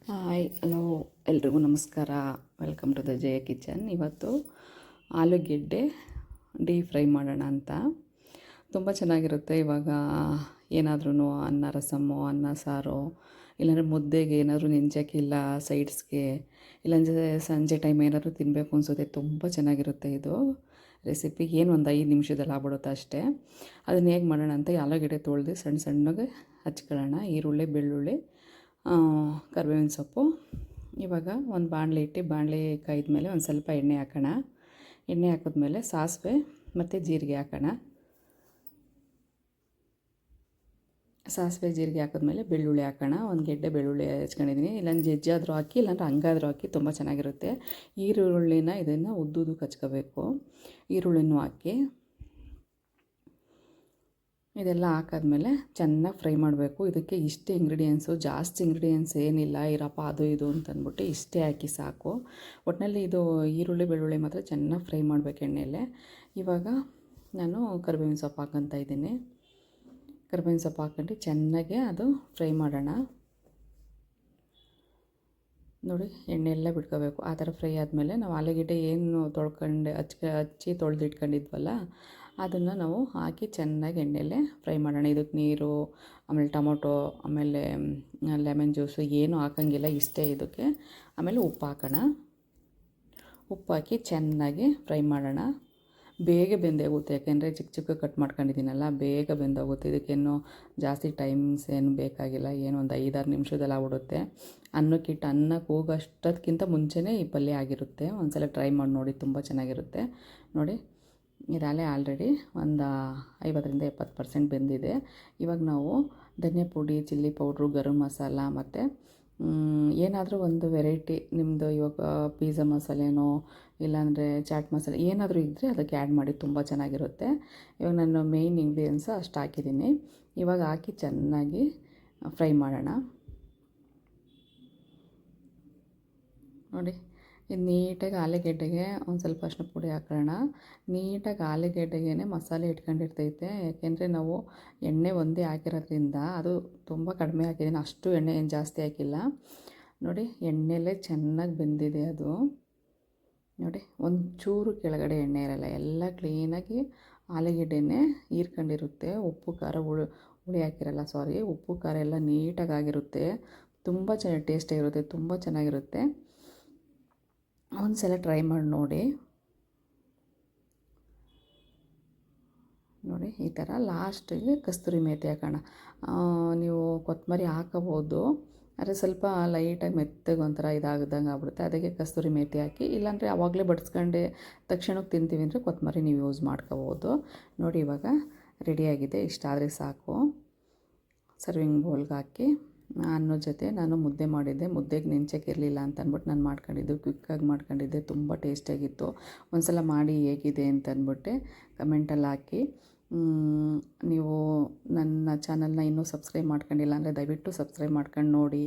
Hi hello ಎಲ್ರಿಗೂ ನಮಸ್ಕಾರ. Welcome to the Jaya kitchen. ಇವತ್ತು ಆಲೂಗೆಡ್ಡೆ ಡೀಪ್ ಫ್ರೈ ಮಾಡೋಣ ಅಂತ. ತುಂಬ ಚೆನ್ನಾಗಿರುತ್ತೆ. ಇವಾಗ ಏನಾದ್ರೂ ಅನ್ನ ರಸಮ್ಮು, ಅನ್ನ ಸಾರು, ಇಲ್ಲಾಂದರೆ ಮುದ್ದೆಗೆ ಏನಾದರೂ ನೆಂಚಕ್ಕಿಲ್ಲ ಸೈಡ್ಸ್ಗೆ, ಇಲ್ಲಾಂದರೆ ಸಂಜೆ ಟೈಮ್ ಏನಾದರೂ ತಿನ್ನಬೇಕು ಅನಿಸುತ್ತೆ. ತುಂಬ ಚೆನ್ನಾಗಿರುತ್ತೆ ಇದು ರೆಸಿಪಿ. ಏನು ಒಂದು 5 ನಿಮಿಷದಲ್ಲಿ ಆಗ್ಬಿಡುತ್ತೆ ಅಷ್ಟೇ. ಅದನ್ನು ಹೇಗೆ ಮಾಡೋಣ ಅಂತ ಆಲೂಗೆಡ್ಡೆ ತೊಳೆದು ಸಣ್ಣ ಸಣ್ಣಗೆ ಹಚ್ಕೊಳ್ಳೋಣ. ಈರುಳ್ಳಿ, ಬೆಳ್ಳುಳ್ಳಿ, ಕರಿಬೇವಿನ ಸೊಪ್ಪು. ಇವಾಗ ಒಂದು ಬಾಣಲೆ ಇಟ್ಟು ಬಾಣಲೆ ಕಾಯ್ದ ಮೇಲೆ ಒಂದು ಸ್ವಲ್ಪ ಎಣ್ಣೆ ಹಾಕೋಣ. ಎಣ್ಣೆ ಹಾಕಿದ್ಮೇಲೆ ಸಾಸಿವೆ ಮತ್ತು ಜೀರಿಗೆ ಹಾಕೋಣ. ಸಾಸಿವೆ ಜೀರಿಗೆ ಹಾಕಿದ್ಮೇಲೆ ಬೆಳ್ಳುಳ್ಳಿ ಹಾಕೋಣ. ಒಂದು ಗೆಡ್ಡೆ ಬೆಳ್ಳುಳ್ಳಿ ಹೆಚ್ಕೊಂಡಿದ್ದೀನಿ. ಇಲ್ಲಾಂದ್ರೆ ಜಜ್ಜಾದರೂ ಹಾಕಿ, ಇಲ್ಲಾಂದ್ರೆ ಹಂಗಾದರೂ ಹಾಕಿ, ತುಂಬ ಚೆನ್ನಾಗಿರುತ್ತೆ. ಈರುಳ್ಳಿನ ಇದನ್ನು ಉದ್ದುದಕ್ಕೆ ಹಚ್ಕೋಬೇಕು. ಈರುಳ್ಳಿನೂ ಹಾಕಿ ಇದೆಲ್ಲ ಹಾಕಾದ್ಮೇಲೆ ಚೆನ್ನಾಗಿ ಫ್ರೈ ಮಾಡಬೇಕು. ಇದಕ್ಕೆ ಇಷ್ಟೇ ಇಂಗ್ರೀಡಿಯೆಂಟ್ಸು, ಜಾಸ್ತಿ ಇಂಗ್ರೀಡಿಯೆಂಟ್ಸ್ ಏನಿಲ್ಲ. ಇರಪ್ಪ ಅದು ಇದು ಅಂತಂದ್ಬಿಟ್ಟು ಇಷ್ಟೇ ಹಾಕಿ ಸಾಕು. ಒಟ್ಟಿನಲ್ಲಿ ಇದು ಈರುಳ್ಳಿ ಬೆಳ್ಳುಳ್ಳಿ ಮಾತ್ರ ಚೆನ್ನಾಗಿ ಫ್ರೈ ಮಾಡಬೇಕು ಎಣ್ಣೆಯಲ್ಲೇ. ಇವಾಗ ನಾನು ಕರಿಬೇವಿನ ಸೊಪ್ಪು ಹಾಕ್ಕೊತಾ ಇದ್ದೀನಿ. ಕರಿಬೇವಿನ ಸೊಪ್ಪು ಹಾಕ್ಕೊಂಡು ಚೆನ್ನಾಗಿ ಅದು ಫ್ರೈ ಮಾಡೋಣ. ನೋಡಿ, ಎಣ್ಣೆ ಎಲ್ಲ ಬಿಟ್ಕೋಬೇಕು. ಆ ಥರ ಫ್ರೈ ಆದಮೇಲೆ ನಾವು ಆಲೂಗೆಡ್ಡೆ ಏನು ಹಚ್ಚಿ ತೊಳೆದಿಟ್ಕೊಂಡಿದ್ವಲ್ಲ, ಅದನ್ನು ನಾವು ಹಾಕಿ ಚೆನ್ನಾಗಿ ಎಣ್ಣೆಯಲ್ಲೇ ಫ್ರೈ ಮಾಡೋಣ. ಇದಕ್ಕೆ ನೀರು, ಆಮೇಲೆ ಟೊಮೊಟೊ, ಆಮೇಲೆ ಲೆಮನ್ ಜ್ಯೂಸು ಏನೂ ಹಾಕೋಂಗಿಲ್ಲ, ಇಷ್ಟೇ ಇದಕ್ಕೆ. ಆಮೇಲೆ ಉಪ್ಪು ಹಾಕೋಣ. ಉಪ್ಪು ಹಾಕಿ ಚೆನ್ನಾಗಿ ಫ್ರೈ ಮಾಡೋಣ. ಬೇಗ ಬೆಂದೋಗುತ್ತೆ, ಯಾಕೆಂದರೆ ಚಿಕ್ಕ ಚಿಕ್ಕ ಕಟ್ ಮಾಡ್ಕೊಂಡಿದ್ದೀನಲ್ಲ, ಬೇಗ ಬೆಂದೋಗುತ್ತೆ. ಇದಕ್ಕೇನು ಜಾಸ್ತಿ ಟೈಮ್ಸ್ ಏನು ಬೇಕಾಗಿಲ್ಲ. ಏನು ಒಂದು 5-6 ನಿಮಿಷದಲ್ಲಿ ಆಗ್ಬಿಡುತ್ತೆ. ಅನ್ನಕ್ಕಿಟ್ಟು ಅನ್ನಕ್ಕೆ ಹೋಗೋಷ್ಟೊತ್ತಿಗಿಂತ ಮುಂಚೆನೇ ಈ ಪಲ್ಯ ಆಗಿರುತ್ತೆ. ಒಂದು ಸಲ ಟ್ರೈ ಮಾಡಿ ನೋಡಿ, ತುಂಬ ಚೆನ್ನಾಗಿರುತ್ತೆ. ನೋಡಿ, ಇದಾಗಲೇ ಆಲ್ರೆಡಿ ಒಂದು 50-70% ಬೆಂದಿದೆ. ಇವಾಗ ನಾವು ಧನಿಯಾ ಪುಡಿ, ಚಿಲ್ಲಿ ಪೌಡ್ರು, ಗರಂ ಮಸಾಲ ಮತ್ತು ಏನಾದರೂ ಒಂದು ವೆರೈಟಿ ನಿಮ್ಮದು, ಇವಾಗ ಪಿಜ್ಜಾ ಮಸಾಲೆನೋ ಇಲ್ಲಾಂದರೆ ಚಾಟ್ ಮಸಾಲೆ ಏನಾದರೂ ಇದ್ದರೆ ಅದಕ್ಕೆ ಆ್ಯಡ್ ಮಾಡಿ, ತುಂಬ ಚೆನ್ನಾಗಿರುತ್ತೆ. ಇವಾಗ ನಾನು ಮೇಯ್ನ್ ಇಂಗ್ರೀಡಿಯೆಂಟ್ಸ್ ಅಷ್ಟು ಹಾಕಿದ್ದೀನಿ. ಇವಾಗ ಹಾಕಿ ಚೆನ್ನಾಗಿ ಫ್ರೈ ಮಾಡೋಣ. ನೋಡಿ, ಇದು ನೀಟಾಗಿ ಆಲೂಗೆಡ್ಡೆಗೆ ಒಂದು ಸ್ವಲ್ಪ ಅರಿಶಿನ ಪುಡಿ ಹಾಕೋಣ. ನೀಟಾಗಿ ಆಲೂಗೆಡ್ಡೆಗೆ ಮಸಾಲೆ ಇಟ್ಕೊಂಡಿರ್ತೈತೆ. ಯಾಕೆಂದರೆ ನಾವು ಎಣ್ಣೆ ಒಂದೇ ಹಾಕಿರೋದ್ರಿಂದ ಅದು ತುಂಬ ಕಡಿಮೆ ಹಾಕಿದ್ದೀನಿ, ಅಷ್ಟು ಎಣ್ಣೆ ಏನು ಜಾಸ್ತಿ ಹಾಕಿಲ್ಲ. ನೋಡಿ, ಎಣ್ಣೆಲೇ ಚೆನ್ನಾಗಿ ಬೆಂದಿದೆ ಅದು. ನೋಡಿ, ಒಂಚೂರು ಕೆಳಗಡೆ ಎಣ್ಣೆ ಇರಲ್ಲ, ಎಲ್ಲ ಕ್ಲೀನಾಗಿ ಆಲೂಗೆಡ್ಡೆನೇ ಹೀರ್ಕೊಂಡಿರುತ್ತೆ. ಉಪ್ಪು ಖಾರ ಹುಳಿ ಹಾಕಿರಲ್ಲ, ಉಪ್ಪು ಖಾರ ಎಲ್ಲ ನೀಟಾಗಿ ಆಗಿರುತ್ತೆ. ತುಂಬ ಟೇಸ್ಟಾಗಿರುತ್ತೆ, ತುಂಬ ಚೆನ್ನಾಗಿರುತ್ತೆ. ಒಂದು ಸಲ ಟ್ರೈ ಮಾಡಿ ನೋಡಿ. ನೋಡಿ, ಈ ಥರ ಲಾಸ್ಟಿಗೆ ಕಸ್ತೂರಿ ಮೇಥಿ ಹಾಕೋಣ. ನೀವು ಕೊತ್ತಂಬರಿ ಹಾಕೋಬೋದು, ಆದರೆ ಸ್ವಲ್ಪ ಲೈಟಾಗಿ ಮೆತ್ತಗೆ ಒಂಥರ ಇದಾಗ್ದಂಗೆ ಆಗ್ಬಿಡುತ್ತೆ. ಅದಕ್ಕೆ ಕಸ್ತೂರಿ ಮೇಥಿ ಹಾಕಿ, ಇಲ್ಲಾಂದರೆ ಆವಾಗಲೇ ಬಡಿಸ್ಕೊಂಡು ತಕ್ಷಣಕ್ಕೆ ತಿಂತೀವಿ ಅಂದರೆ ಕೊತ್ತಂಬರಿ ನೀವು ಯೂಸ್ ಮಾಡ್ಕೋಬೋದು. ನೋಡಿ, ಇವಾಗ ರೆಡಿಯಾಗಿದೆ. ಇಷ್ಟಾದರೆ ಸಾಕು. ಸರ್ವಿಂಗ್ ಬೌಲ್ಗೆ ಹಾಕಿ, ಅನ್ನೋ ಜೊತೆ ನಾನು ಮುದ್ದೆ ಮಾಡಿದ್ದೆ. ಮುದ್ದೆಗೆ ನೆಂಚಕ್ಕಿರಲಿಲ್ಲ ಅಂತ ಅಂದ್ಬಿಟ್ಟು ನಾನು ಮಾಡ್ಕೊಂಡಿದ್ದು, ಕ್ವಿಕ್ಕಾಗಿ ಮಾಡ್ಕೊಂಡಿದ್ದೆ. ತುಂಬ ಟೇಸ್ಟಿಯಾಗಿತ್ತು. ಒಂದು ಸಲ ಮಾಡಿ ಹೇಗಿದೆ ಅಂತಂದ್ಬಿಟ್ಟು ಕಮೆಂಟಲ್ಲಿ ಹಾಕಿ. ನೀವು ನನ್ನ ಚಾನಲ್ನ ಇನ್ನೂ ಸಬ್ಸ್ಕ್ರೈಬ್ ಮಾಡ್ಕೊಂಡಿಲ್ಲ ಅಂದರೆ ದಯವಿಟ್ಟು ಸಬ್ಸ್ಕ್ರೈಬ್ ಮಾಡ್ಕೊಂಡು ನೋಡಿ.